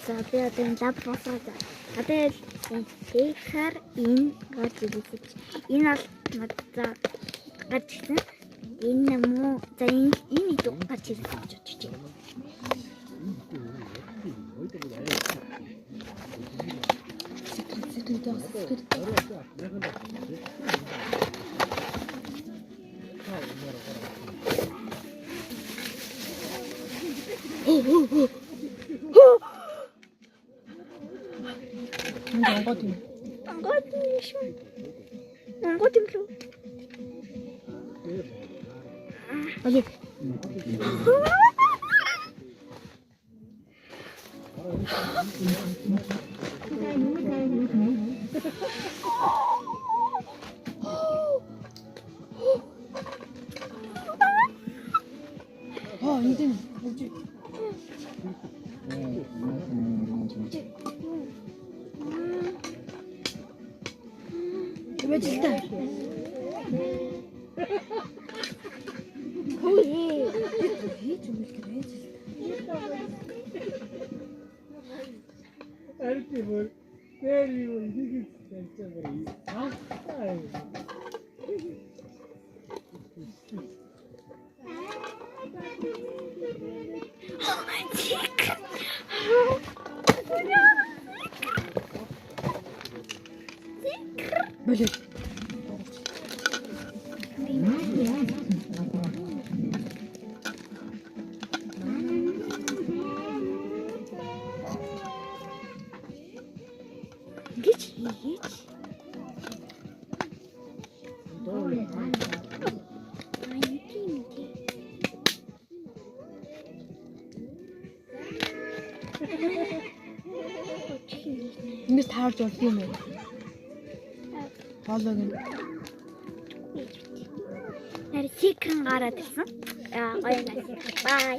За би одоо энэ лаб босоо за. Тэгээд тэгэхээр энэ гарч ирсэн. Энэ бол надад гарч ирсэн. Энэ муу за энэ юу гарч ирсэн гэж бодож байна. 이제는 뭐지? 왜 진짜? 오예. 좀 이렇게 해야지. 알지 뭘 때리고 이게 진짜 그래. 아, 아이고. 뭐지? Ингэж таарч болд юм уу? Хоолойг нь. Нэр секрет гараад ирсэн. Гоё байна. Бай.